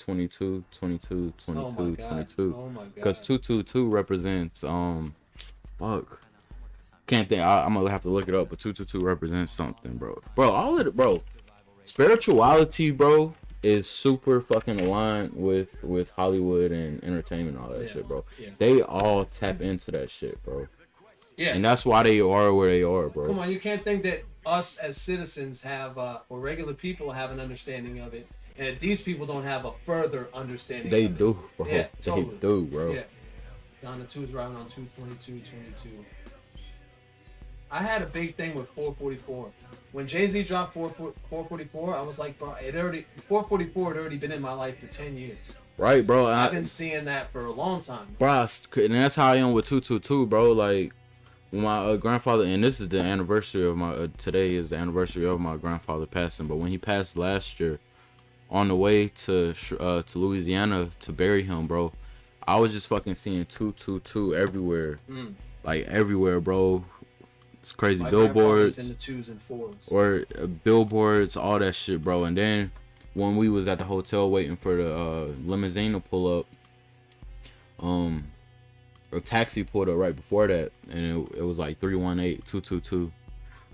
22, 22, Oh my 22, god. 22. Oh my Because god. 222 represents fuck. Can't think. I'm gonna have to look it up, but 222 represents something, bro. Bro, all of it, bro. Spirituality, bro, is super fucking aligned with Hollywood and entertainment, and all that Yeah. shit, bro. Yeah. They all tap into that shit, bro, Yeah. and that's why they are where they are, Come bro. on, you can't think that us as citizens have, or regular people have an understanding of it, and that these people don't have a further understanding They of it. do, bro. Yeah, They totally. do, bro. Yeah. Down the two is driving on 222, 22. I had a big thing with 444. When Jay-Z dropped 444, I was like, bro, 444 had already been in my life for 10 years. Right, bro. I've been seeing that for a long time. Bro, and that's how I am with 222, bro. Like, my grandfather, and this is the anniversary of my, today is the anniversary of my grandfather passing, but when he passed last year, on the way to Louisiana to bury him, bro, I was just fucking seeing 222 everywhere. Like, everywhere, bro. It's crazy. My Billboards. in the twos and fours. Or billboards, all that shit, bro. And then when we was at the hotel waiting for the limousine to pull up, a taxi pulled up right before that, and it was like 318 222.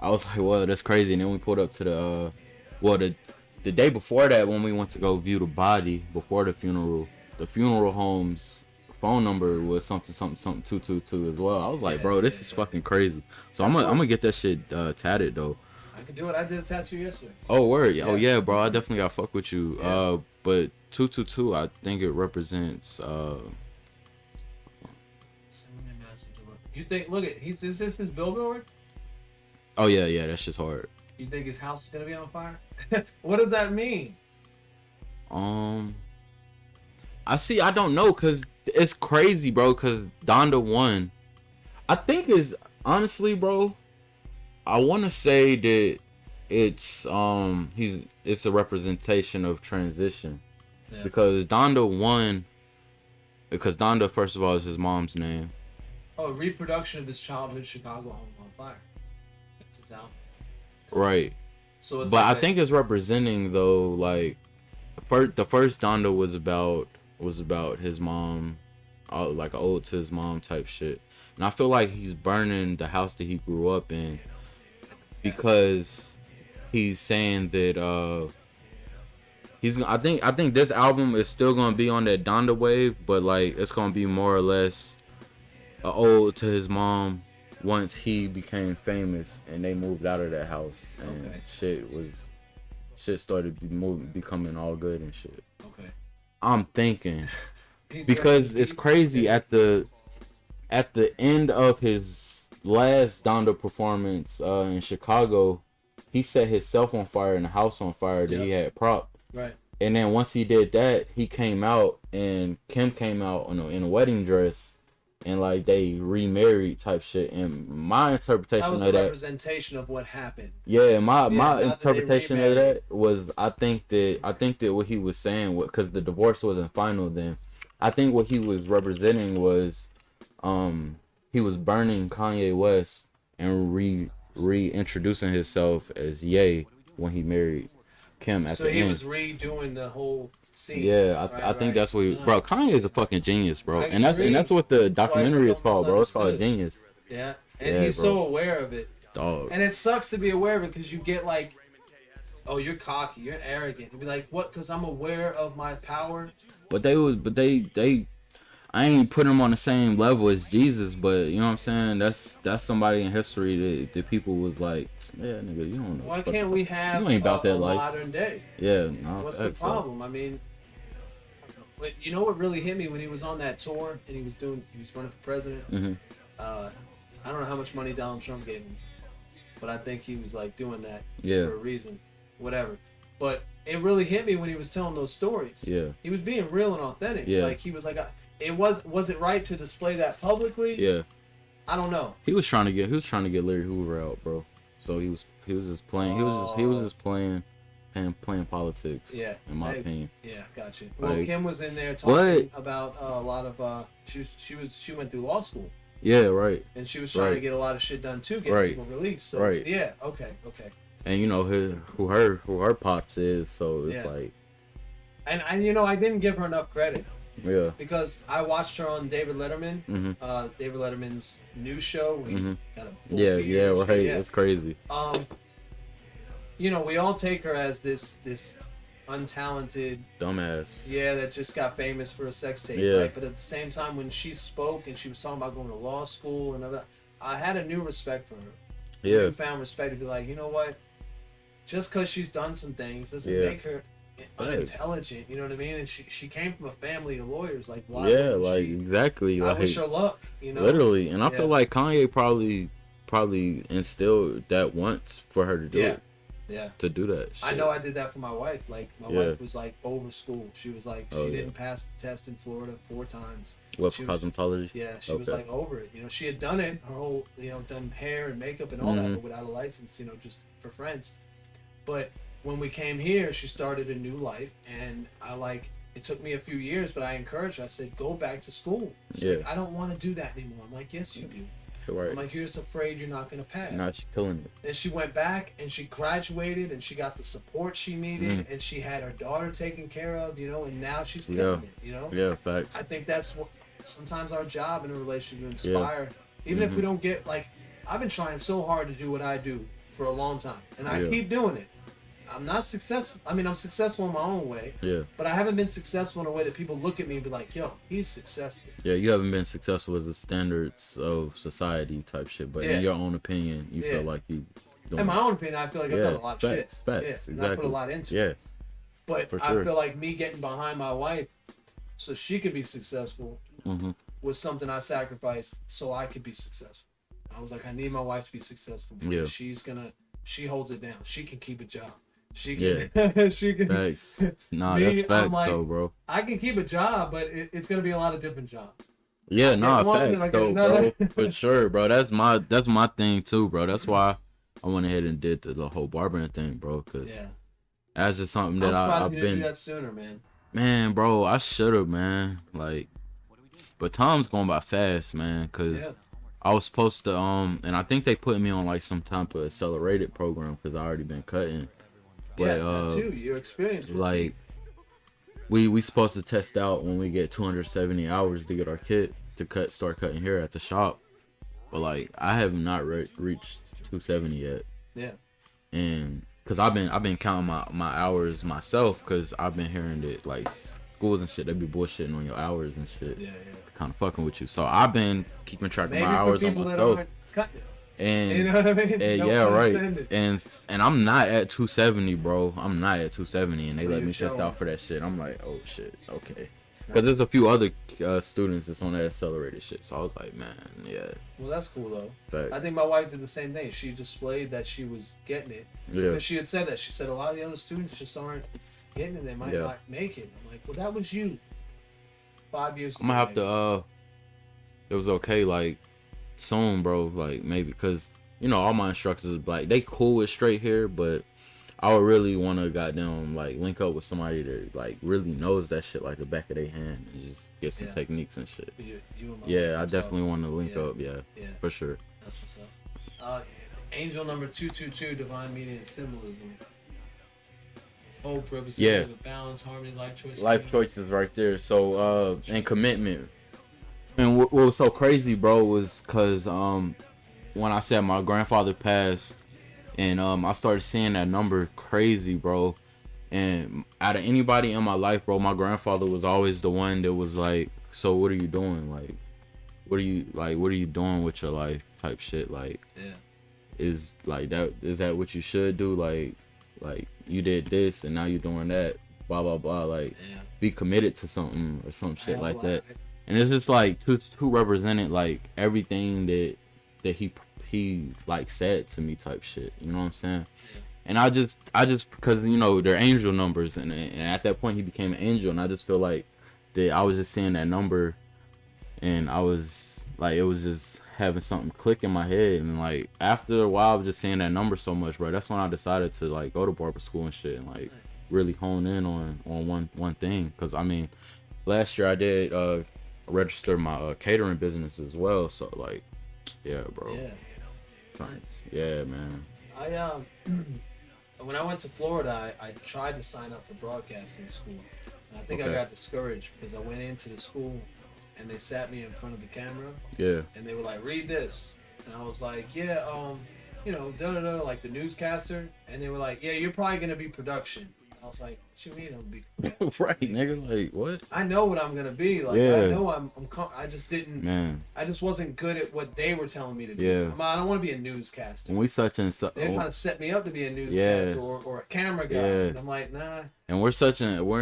I was like, well, that's crazy. And then we pulled up to the the day before that, when we went to go view the body before the funeral home's phone number was something 222 as well. I was like, bro, this is fucking crazy. So I'm gonna get that shit tatted though. I can do it. I did a tattoo yesterday. Oh word, oh yeah, bro. I definitely gotta fuck with you. Yeah. But 222, I think it represents. You think? Look at is this his billboard? Oh yeah, that's just hard. You think his house is gonna be on fire? What does that mean? I don't know, cause it's crazy, bro. Cause Donda won. I think is honestly, bro. I want to say that it's it's a representation of transition, because Donda won. Because Donda, first of all, is his mom's name. Oh, a reproduction of his childhood Chicago home on fire. That's its album. Right. So it's but like I think it's representing though, like the first Donda was about his mom, like ode to his mom type shit, and I feel like he's burning the house that he grew up in, because he's saying that I think this album is still gonna be on that Donda wave, but like it's gonna be more or less a ode to his mom once he became famous and they moved out of that house, and shit started becoming all good and shit. Okay. I'm thinking, because it's crazy, at the end of his last Donda performance in Chicago, he set himself on fire and the house on fire that he had propped. Right. And then once he did that, he came out, and Kim came out in a wedding dress, and like they remarried type shit. And my interpretation that was of a that, representation of what happened. Yeah, my interpretation of that was, I think that what he was saying, because the divorce wasn't final then, I think what he was representing was he was burning Kanye West and reintroducing himself as Ye when he married Kim at the end. So he was redoing the whole scene. Yeah, I think that's what bro, Kanye is a fucking genius, bro. And that's what the documentary is called, bro. It's called Genius. Yeah. And he's so aware of it. Dog. And it sucks to be aware of it, because you get like, oh, you're cocky, you're arrogant. You'd be like, what? Because I'm aware of my power. But I ain't putting him on the same level as Jesus, but you know what I'm saying? That's somebody in history that people was like, yeah, nigga, you don't know. Why can't we have you ain't about that life. Modern day? Yeah, no. What's the problem? I mean, but you know what really hit me when he was on that tour and he was running for president? Mm-hmm. I don't know how much money Donald Trump gave him, but I think he was like doing that for a reason, whatever. But it really hit me when he was telling those stories. Yeah, he was being real and authentic. Yeah, like he was like, was it right to display that publicly? Yeah, I don't know. He was trying to get Larry Hoover out, bro. So he was just playing. He was just playing politics. Yeah, in my opinion. Yeah, gotcha. Well, like, Kim was in there talking about a lot of. She went through law school. Yeah, right. And she was trying to get a lot of shit done too, get people released. So yeah, okay. And you know who her pops is, so it's like, And you know, I didn't give her enough credit. Yeah. Because I watched her on David Letterman, David Letterman's new show. Where he's got a full beard Yeah, and right. shit, yeah. It's crazy. You know, we all take her as this untalented Dumbass. yeah, that just got famous for a sex tape, Yeah. right? But at the same time, when she spoke and she was talking about going to law school and all that, I had a new respect for her. Yeah. Newfound respect to be like, you know what? Just because she's done some things doesn't make her unintelligent. You know what I mean? And she came from a family of lawyers. Like, why? Yeah, like exactly. I Like, wish her luck. You know, literally. And I feel like Kanye probably instilled that once for her to do it. Yeah. To do that shit. I know I did that for my wife. Like, my wife was like over school. She was like, she didn't pass the test in Florida 4 times. What, for cosmetology? Yeah, she was like over it. You know, she had done it her whole, you know, done hair and makeup and all that, but without a license, you know, just for friends. But when we came here, she started a new life, and it took me a few years, but I encouraged her. I said, go back to school. She's like, I don't want to do that anymore. I'm like, yes, you do. Right. I'm like, you're just afraid you're not going to pass. Nah, she's killing it. And she went back, and she graduated, and she got the support she needed, and she had her daughter taken care of, you know, and now she's killing it, you know? Yeah, facts. I think that's what sometimes our job in a relationship to inspire. Even if we don't get, like, I've been trying so hard to do what I do for a long time, and I keep doing it. I'm not successful. I mean, I'm successful in my own way. Yeah. But I haven't been successful in a way that people look at me and be like, yo, he's successful. Yeah, you haven't been successful as the standards of society type shit. But in your own opinion, you feel like you... In my own opinion, I feel like I've done a lot of shit. Facts, exactly. And I put a lot into it. But I feel like me getting behind my wife so she could be successful was something I sacrificed so I could be successful. I was like, I need my wife to be successful because she holds it down. She can keep a job. She can. She can. Facts. Nah, that's facts, like, though, bro. I can keep a job, but it's gonna be a lot of different jobs. Yeah, facts, though, bro. For sure, bro. That's my thing too, bro. That's why I went ahead and did the whole barbering thing, bro. Cause that's just something that I've been. Didn't do that sooner, man. Man, bro, I should have, man. Like, but time's going by fast, man. Cause I was supposed to and I think they put me on like some type of accelerated program because I already been cutting. But, that too. Your experience. Like, we supposed to test out when we get 270 hours to get our kit to start cutting hair at the shop. But like, I have not reached 270 yet. Yeah. And cause I've been counting my hours myself, cause I've been hearing that like schools and shit, they be bullshitting on your hours and shit. Yeah. Kind of fucking with you. So I've been keeping track of my hours on myself. And you know what I mean? And, right. And I'm not at 270, bro. I'm not at 270, and they let me test out for that shit. I'm like, oh shit, okay. Because there's a few other students that's on that accelerated shit. So I was like, man, yeah. Well, that's cool though. Facts. I think my wife did the same thing. She displayed that she was getting it. Yeah. Because she had said that. She said a lot of the other students just aren't getting it. They might not make it. I'm like, well, that was you. 5 years ago. I'm gonna have to. It was okay, like. Soon, bro, like maybe because you know all my instructors like they cool with straight hair, but I would really want to goddamn like link up with somebody that like really knows that shit like the back of their hand and just get some techniques and shit. I definitely want to link up. Yeah, for sure. That's what's up. Angel number 222, divine meaning and symbolism. Whole purpose. Of balance, harmony, life choices. Life choices, right there. So and commitment. And what was so crazy, bro, was because when I said my grandfather passed, and I started seeing that number crazy, bro. And out of anybody in my life, bro, my grandfather was always the one that was like, so what are you doing? Like, what are you doing with your life? Type shit. Like, is that what you should do? Like you did this and now you're doing that. Blah blah blah. Like, be committed to something or some shit like that. And it's just like two represented like everything that he like said to me type shit. You know what I'm saying? And I just because you know they're angel numbers and at that point he became an angel, and I just feel like that I was just seeing that number, and I was like it was just having something click in my head, and like after a while of just seeing that number so much, bro, that's when I decided to like go to barber school and shit and like really hone in on one thing. Because I mean, last year I did register my catering business as well, so like bro, nice. Man, I when I went to Florida, I tried to sign up for broadcasting school, And I think I got discouraged because I went into the school and they sat me in front of the camera. Yeah. And they were like, read this. And I was like, yeah, you know, like the newscaster. And they were like, yeah, you're probably going to be production. I was like, what you mean I'm be right, nigga? Like, what? I know what I'm going to be. Like, I know I just didn't. Man. I just wasn't good at what they were telling me to do. Yeah. I don't want to be a newscaster. When we such and such. They're trying to set me up to be a newscaster or a camera guy. Yeah. And I'm like, nah. And we're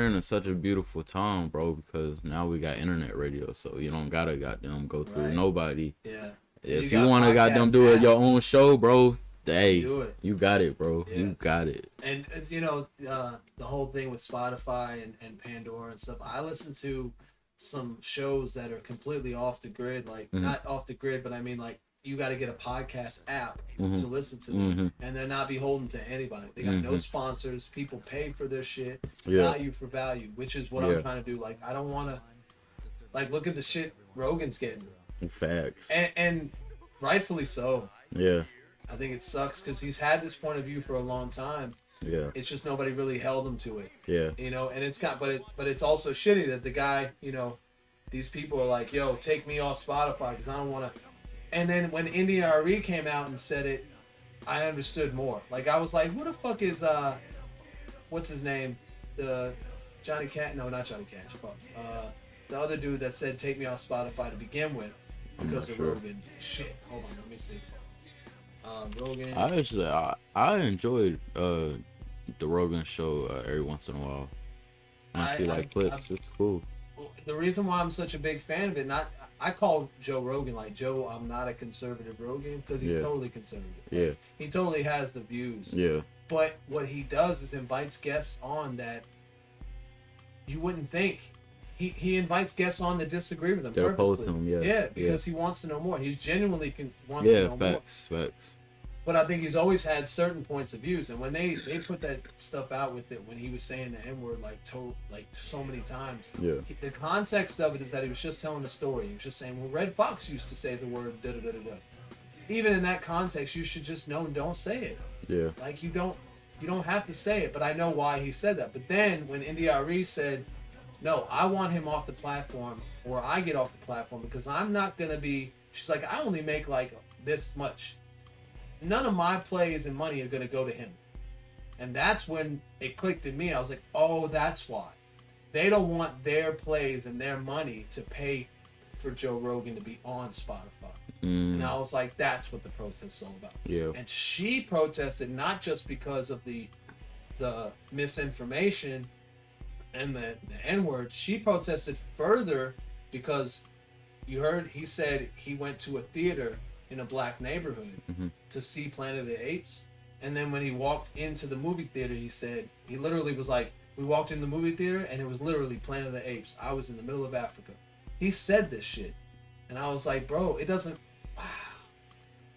in such a beautiful time, bro, because now we got internet radio, so you don't gotta goddamn go through nobody. Yeah. If you want to goddamn do it your own show, bro, hey, do it. You got it, bro. Yeah. You got it. And you know, the whole thing with Spotify and Pandora and stuff. I listen to some shows that are completely off the grid, like not off the grid, but I mean like you got to get a podcast app to listen to them, and they're not beholden to anybody. They got no sponsors. People pay for their shit, value for value, which is what I'm trying to do. Like I don't want to, like look at the shit Rogan's getting. Facts. And rightfully so. Yeah. I think it sucks because he's had this point of view for a long time. Yeah. It's just nobody really held him to it. Yeah. You know, and but it's also shitty that the guy, you know, these people are like, yo, take me off Spotify because I don't want to. And then when India.Arie came out and said it, I understood more. Like I was like, who the fuck is what's his name? The Johnny Cash? No, not Johnny Cash. Fuck. The other dude that said take me off Spotify to begin with because of Rogan. Shit. Hold on, let me see. Rogan. I enjoyed the Rogan show every once in a while. I see like clips. It's cool. The reason why I'm such a big fan of it, I call Joe Rogan like Joe. I'm not a conservative Rogan because he's totally conservative. Like, he totally has the views. Yeah. But what he does is invites guests on that you wouldn't think. He invites guests on that disagree with him purposely. Because he wants to know more. He's genuinely wants to know more. Facts. But I think he's always had certain points of views, and when they put that stuff out with it, when he was saying the N-word like so many times, the context of it is that he was just telling a story. He was just saying, well, Red Fox used to say the word da da da da. Even in that context, you should just know and don't say it. Yeah. Like you don't have to say it, but I know why he said that. But then when India.Arie said, no, I want him off the platform, or I get off the platform because I'm not gonna be. She's like, I only make like this much. None of my plays and money are going to go to him. And that's when it clicked in me. I was like, oh, that's why. They don't want their plays and their money to pay for Joe Rogan to be on Spotify. And I was like, that's what the protest is all about. Yeah. And she protested not just because of the misinformation and the N-word. She protested further because you heard he said he went to a theater in a black neighborhood to see Planet of the Apes. And then when he walked into the movie theater, he said, he literally was like, we walked in the movie theater and it was literally Planet of the Apes. I was in the middle of Africa. He said this shit. And I was like, bro, it doesn't, wow.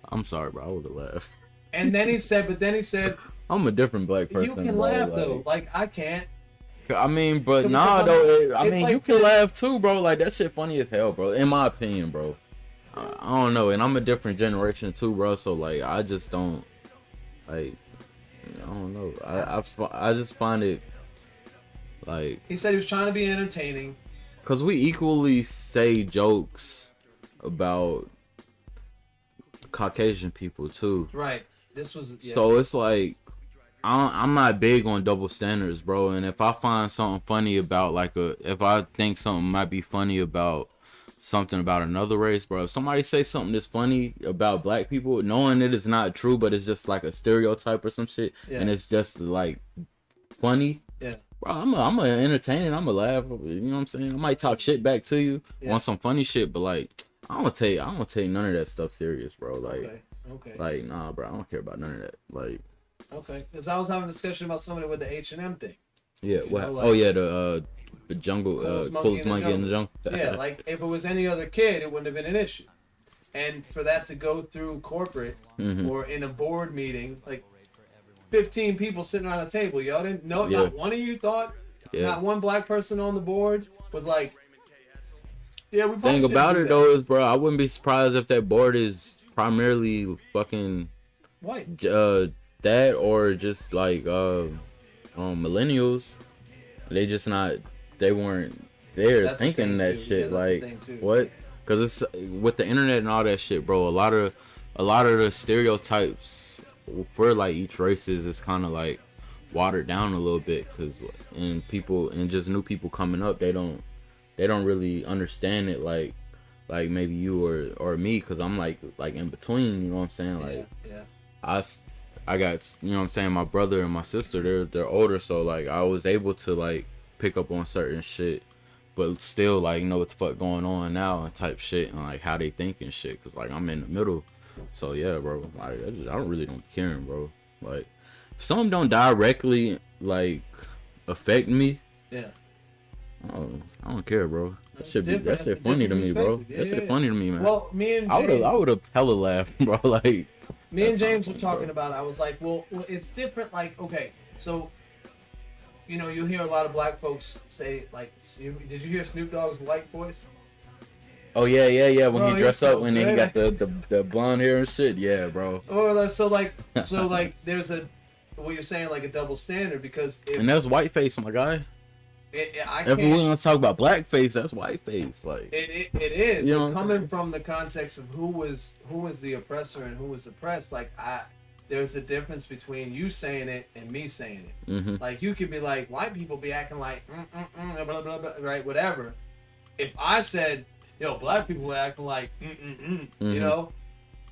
I'm sorry, bro. I would have laughed. And then he said, I'm a different black person. You can laugh though. Like, I can't. I mean, but nah, though. I mean, like, you can laugh too, bro. Like, that shit funny as hell, bro. In my opinion, bro. I don't know, and I'm a different generation too, bro. So like, I just don't like. I don't know. I just find it like. He said he was trying to be entertaining. Cause we equally say jokes about Caucasian people too. Right. This was. Yeah. So it's like, I'm not big on double standards, bro. And if I find something funny about if I think something might be funny about something about another race, bro. If somebody say something that's funny about black people, knowing it is not true, but it's just like a stereotype or some shit, and it's just like funny. Yeah. Bro, I'm a entertaining. I'm a laugh. You know what I'm saying? I might talk shit back to you on some funny shit, but like I don't take none of that stuff serious, bro. Like, okay. Like, nah, bro. I don't care about none of that. Like, okay, because I was having a discussion about somebody with the H&M thing. Yeah. What? Like, the jungle, coolest monkey in the jungle. Yeah, like if it was any other kid, it wouldn't have been an issue. And for that to go through corporate or in a board meeting, like 15 people sitting around a table, y'all didn't know, not one of you thought, not one black person on the board was like, yeah, we. Thing about it though is, bro, I wouldn't be surprised if that board is primarily fucking white, that or just like millennials. They just not they weren't there That's a thinking thing that too. Yeah, shit. that's a Like thing too. what? Because it's with the internet and all that shit, bro. A lot of the stereotypes for like each races is kind of like watered down a little bit. Cause and people and just new people coming up, they don't really understand it like maybe you or me. Cause I'm like in between. You know what I'm saying? Like Yeah. I. I got, you know what I'm saying, my brother and my sister, they're older, so like I was able to like pick up on certain shit, but still like know what the fuck going on now and type shit and like how they think and shit, cause like I'm in the middle. So yeah, bro, like I don't really don't care, bro. Like if something don't directly like affect me, Yeah. I don't care, bro. That shit a funny to different me, bro. perspective. That shit funny to me, man. Well, I would have hella laughed, bro. Like me and James were funny, talking bro. about it. I was like, well, it's different. Like, okay, so you know, you hear a lot of black folks say, like, did you hear Snoop Dogg's white voice? Oh yeah. When Bro, he dressed so up, when he good. got the blonde hair and shit. Yeah, bro. Or so like there's a what you're saying like a double standard because if And that's whiteface, my guy. I If can't. we're gonna talk about blackface, that's whiteface. Like It is. You know But what I'm coming saying? from the context of who was the oppressor and who was oppressed, like there's a difference between you saying it and me saying it. Mm-hmm. Like you could be like, white people be acting like blah, blah, blah, right, whatever. If I said, yo, black people are acting like you know,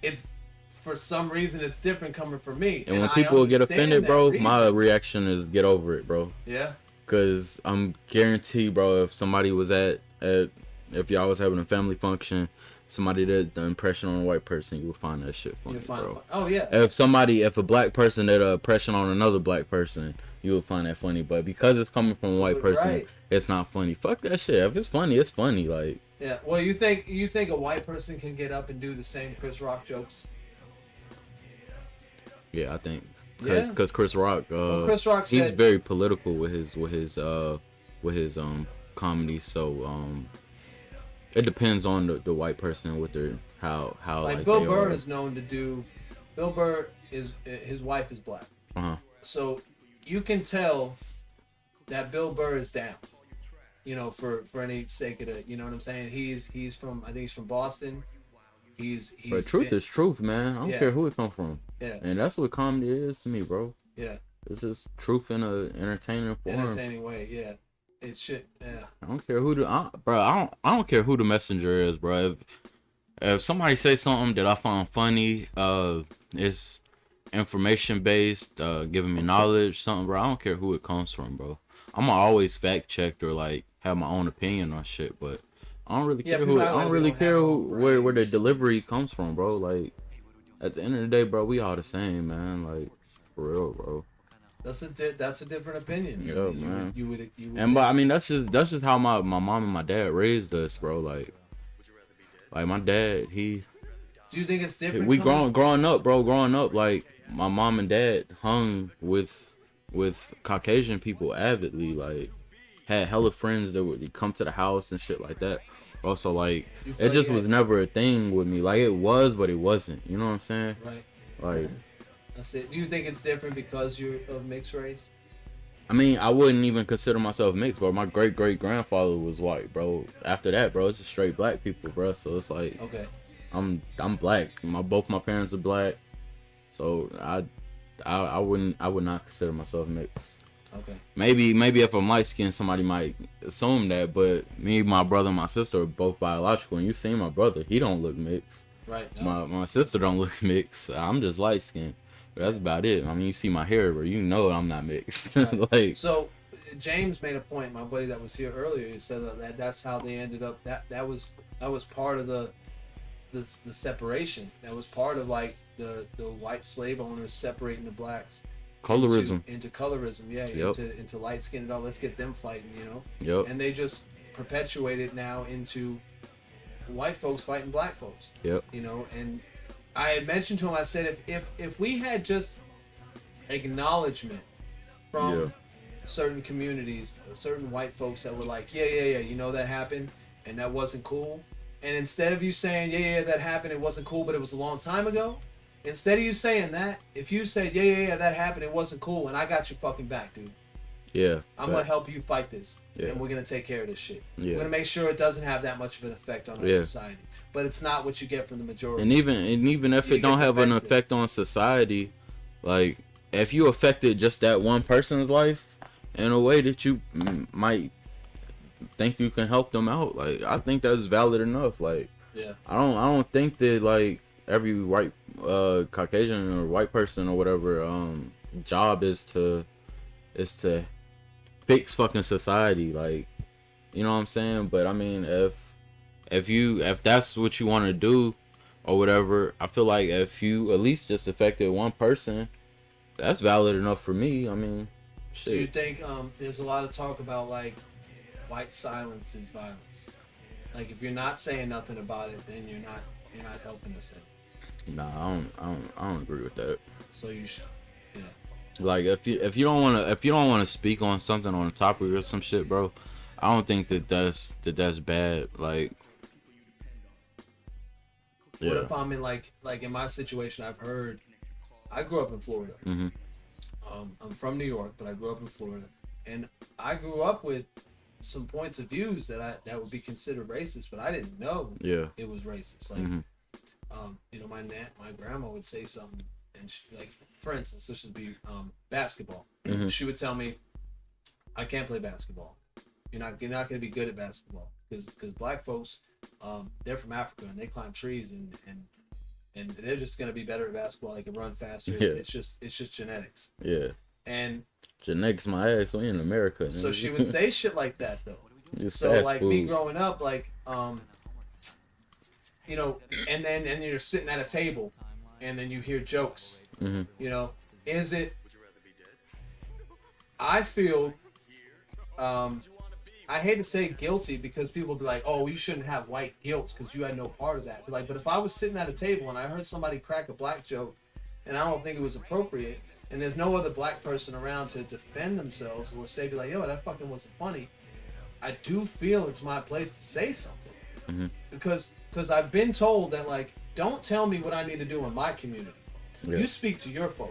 it's for some reason it's different coming from me. And when I people get understand offended, that bro, reason. my reaction is get over it, bro. Yeah. Cause I'm guaranteed, bro, if somebody was if y'all was having a family function, somebody did the impression on a white person, you would find that shit funny, bro. Oh yeah. If a black person did an impression on another black person, you would find that funny. But because it's coming from a white person, Right. it's not funny. Fuck that shit. If it's funny, it's funny. Like Yeah. Well, you think a white person can get up and do the same Chris Rock jokes? yeah, I think. Yeah. Cause Chris Rock, Chris Rock he's said very political with his comedy. So it depends on the white person with their how like Bill they Burr are. is known to do. Bill Burr is his wife is black, so you can tell that Bill Burr is down. You know, for any sake of the, you know what I'm saying. He's from, I think he's from Boston. He's But truth is truth, man. I don't care who it come from. Yeah. And that's what comedy is to me, bro. Yeah. It's just truth in a entertaining form. Entertaining way, yeah. It's shit, yeah. I don't care who I don't care who the messenger is, bro. If somebody say something that I find funny, it's information based, giving me knowledge, something, bro. I don't care who it comes from, bro. I'm gonna always fact check or like have my own opinion on shit, but I don't really care where the delivery comes from, bro. Like at the end of the day, bro, we all the same, man. Like for real, bro. That's a different opinion. Yeah, man. You would And but I mean that's just how my mom and my dad raised us, bro. Like my dad, Do you think it's different? we growing up, bro. Growing up, like my mom and dad hung with Caucasian people avidly. Like had hella friends that would come to the house and shit like that. Also, like it just was never a thing with me. Like it was, but it wasn't. You know what I'm saying? Right. Like that's it. Do you think it's different because you're of mixed race? I mean, I wouldn't even consider myself mixed, bro. My great grandfather was white, bro. After that, bro, it's just straight black people, bro. So it's like, okay, I'm black. Both my parents are black, so I would not consider myself mixed. Okay. Maybe if I'm light skinned, somebody might assume that, but me, my brother, and my sister are both biological, and you seen my brother, he don't look mixed. Right. No. My sister don't look mixed. I'm just light skinned. But that's about it. I mean, you see my hair, but you know I'm not mixed. Right. Like so, James made a point. My buddy that was here earlier, he said that's how they ended up. That was part of the separation. That was part of like the white slave owners separating the blacks. Colorism. Into colorism, yeah. Yep. Into light skinned. Oh, let's get them fighting, you know. Yep. And they just perpetuate it now into white folks fighting black folks. Yep. You know, and I had mentioned to him, I said, if we had just acknowledgement from certain communities, certain white folks that were like, yeah, you know that happened and that wasn't cool. And instead of you saying, yeah, that happened, it wasn't cool, but it was a long time ago. Instead of you saying that, if you said, yeah, that happened, it wasn't cool, and I got your fucking back, dude. Yeah. I'm gonna help you fight this, and we're gonna take care of this shit. Yeah. We're gonna make sure it doesn't have that much of an effect on our society. But it's not what you get from the majority. And even if it don't have an effect on society, like if you affected just that one person's life in a way that you might think you can help them out, like I think that's valid enough. Like I don't think that like every white Caucasian or white person or whatever job is to fix fucking society, like, you know what I'm saying? But I mean, if that's what you want to do or whatever, I feel like if you at least just affected one person, that's valid enough for me. I mean, shit. Do you think there's a lot of talk about like white silence is violence? Like if you're not saying nothing about it, then you're not helping us any. Nah, I don't agree with that. So you should, yeah. Like if you don't want to speak on something on a topic or some shit, bro, I don't think that's bad. Like, what if I'm in like in my situation? I grew up in Florida. Mm-hmm. I'm from New York, but I grew up in Florida, and I grew up with some points of views that would be considered racist, but I didn't know it was racist. Like, you know, my grandma would say something, and she, like, for instance, this would be basketball. Mm-hmm. She would tell me, "I can't play basketball. You're not going to be good at basketball because black folks, they're from Africa and they climb trees and they're just going to be better at basketball. They can run faster. Yeah. It's just genetics." Yeah. And genetics my ass. We in America. Man. So she would say shit like that though. So like food. Me growing up, like you know, and then you're sitting at a table, and then you hear jokes. Mm-hmm. You know, is it? I feel, I hate to say guilty because people be like, "Oh, you shouldn't have white guilt because you had no part of that." But if I was sitting at a table and I heard somebody crack a black joke, and I don't think it was appropriate, and there's no other black person around to defend themselves or say, be like, "Yo, that fucking wasn't funny," I do feel it's my place to say something. Mm-hmm. Because I've been told that, like, don't tell me what I need to do in my community. Yeah. You speak to your folks.